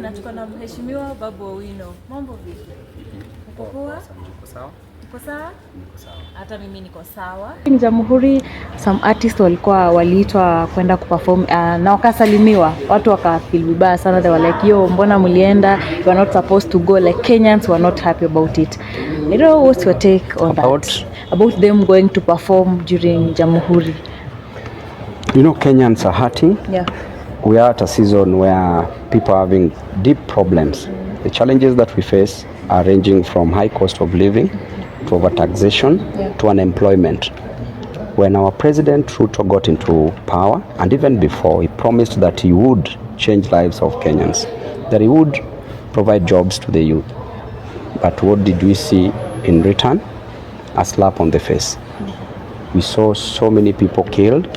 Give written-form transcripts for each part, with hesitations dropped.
na tuko na mheshimiwa Babu Owino. Mambo vipi? Uko poa? Niko sawa. Uko sawa? Niko sawa. Hata mimi niko sawa. In Jamhuri some artists walikuwa waliitwa kwenda kuperform na wakasalimiwa. Watu wakafeel vibaya sana. They were like, "Yo, mbona mlienda? You are not supposed to go." Like Kenyans were not happy about it. I don't know what's your take on that? About them going to perform during Jamhuri. You know, Kenyans are hurting. Yeah. We are at a season where people are having deep problems. The challenges that we face are ranging from high cost of living to overtaxation to unemployment. When our President Ruto got into power, and even before, he promised that he would change lives of Kenyans, that he would provide jobs to the youth. But what did we see in return? A slap on the face. We saw so many people killed.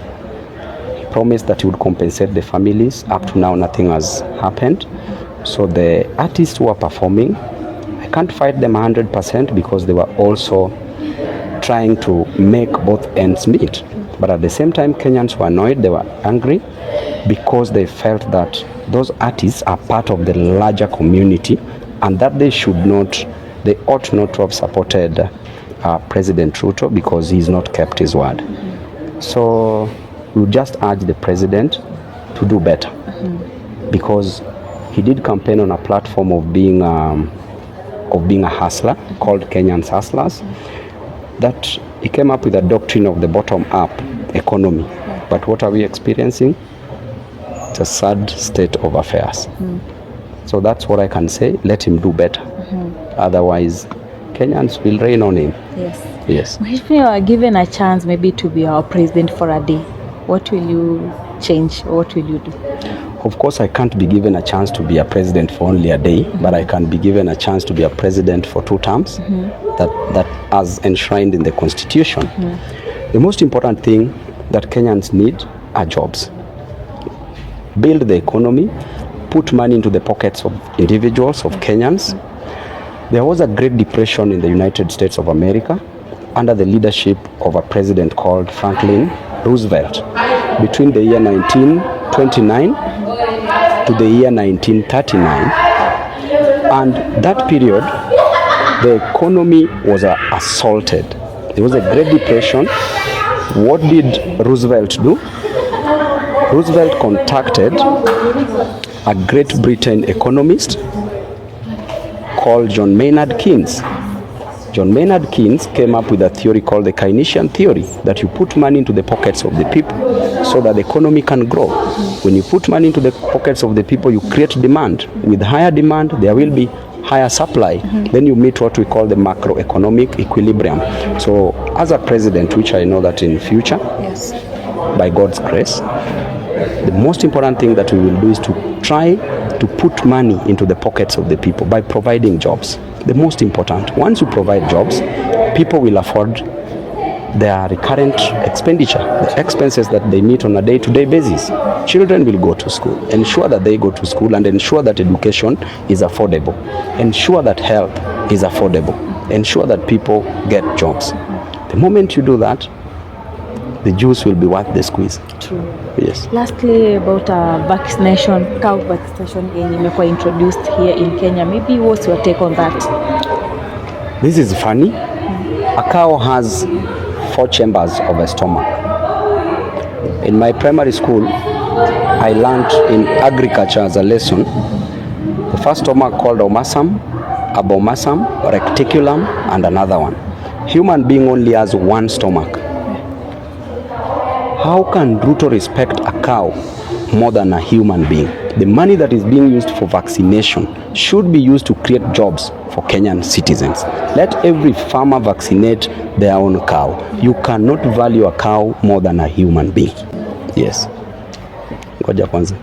He promised that he would compensate the families. Up to now, nothing has happened. So the artists who are performing, I can't fight them 100% because they were also trying to make both ends meet. But at the same time, Kenyans were annoyed, they were angry because they felt that those artists are part of the larger community and that they ought not to have supported President Ruto because he's not kept his word. So we just urge the president to do better because he did campaign on a platform of being a hustler called Kenyans Hustlers, that he came up with a doctrine of the bottom-up economy. But what are we experiencing? It's a sad state of affairs. So that's what I can say. Let him do better. Otherwise, Kenyans will rain on him. Yes. If you are given a chance maybe to be our president for a day, what will you change? What will you do? Of course, I can't be given a chance to be a president for only a day, but I can be given a chance to be a president for 2 terms, that as enshrined in the Constitution. The most important thing that Kenyans need are jobs. Build the economy, put money into the pockets of individuals, of Kenyans. There was a Great Depression in the United States of America under the leadership of a president called Franklin Roosevelt between the year 1929 to the year 1939, and that period the economy was assaulted. There was a Great Depression. What did Roosevelt do? Roosevelt contacted a Great Britain economist called John Maynard Keynes. John Maynard Keynes came up with a theory called the Keynesian theory, that you put money into the pockets of the people so that the economy can grow. When you put money into the pockets of the people, you create demand. With higher demand, there will be higher supply. Then you meet what we call the macroeconomic equilibrium. So as a president, which I know that in future, by God's grace, the most important thing that we will do is to try to put money into the pockets of the people by providing jobs. The most important. Once you provide jobs, people will afford their recurrent expenditure, the expenses that they meet on a day-to-day basis. Children will go to school. Ensure that they go to school and ensure that education is affordable. Ensure that health is affordable. Ensure that people get jobs. The moment you do that, the juice will be worth the squeeze. True. Yes. Lastly, about vaccination, cow vaccination imekuwa introduced here in Kenya. Maybe what's your take on that? This is funny. A cow has 4 chambers of a stomach. In my primary school, I learned in agriculture as a lesson, the first stomach called omasum, abomasum, reticulum, and another one. Human being only has 1 stomach. How can Ruto respect a cow more than a human being? The money that is being used for vaccination should be used to create jobs for Kenyan citizens. Let every farmer vaccinate their own cow. You cannot value a cow more than a human being. Yes. Ngoja kwanza.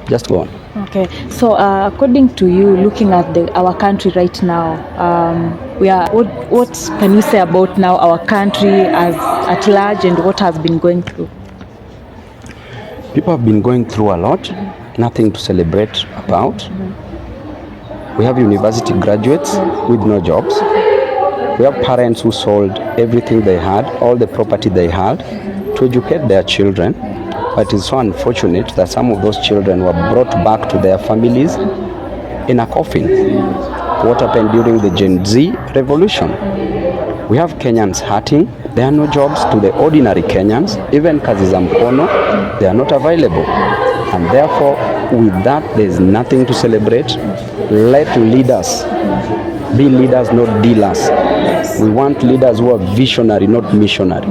Just go on. Okay. So according to you, looking at our country right now, what can you say about now our country as at large and what has been going through? People have been going through a lot. Nothing to celebrate about. We have university graduates with no jobs. We have parents who sold everything they had, all the property they had, to educate their children. But it's so unfortunate that some of those children were brought back to their families in a coffin. What happened during the Gen Z revolution? We have Kenyans hurting. There are no jobs to the ordinary Kenyans. Even kazi za mkono, they are not available. And therefore, with that, there is nothing to celebrate. Let leaders be leaders, not dealers. We want leaders who are visionary, not missionary.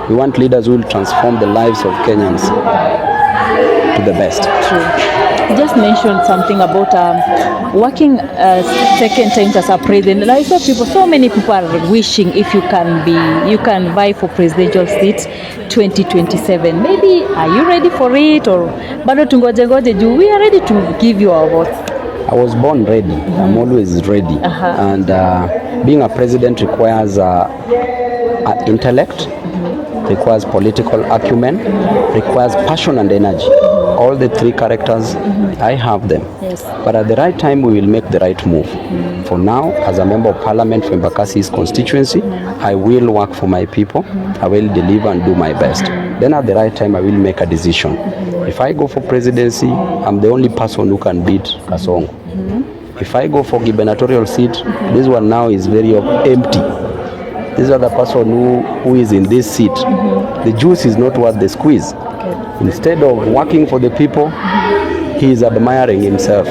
We want leaders who will transform the lives of Kenyans to the best. True. You just mentioned something about working second time as a president. I saw people, so many people are wishing if you can vie for presidential seat 2027. Maybe are you ready for it, or bado tungoje juu we are ready to give you our votes? I was born ready. I'm always ready. And being a president requires intellect, requires political acumen, requires passion and energy. All the three characters, I have them. Yes. But at the right time, we will make the right move. For now, as a member of parliament for Embakasi's constituency, I will work for my people. I will deliver and do my best. Then at the right time, I will make a decision. If I go for presidency, I'm the only person who can beat Kasongo. If I go for gubernatorial seat, this one now is very empty. This other person who is in this seat, the juice is not worth the squeeze. Instead of working for the people, he is admiring himself.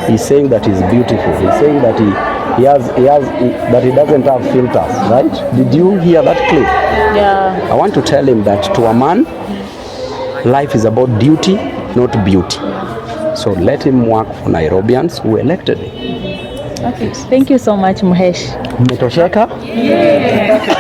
He's saying that he's beautiful. He's saying that that he doesn't have filters, right? Did you hear that clip? Yeah. I want to tell him that to a man, life is about duty, not beauty. So let him work for Nairobians who elected him. Okay. Thank you so much, Muhesh. Umetosheka? Yeah.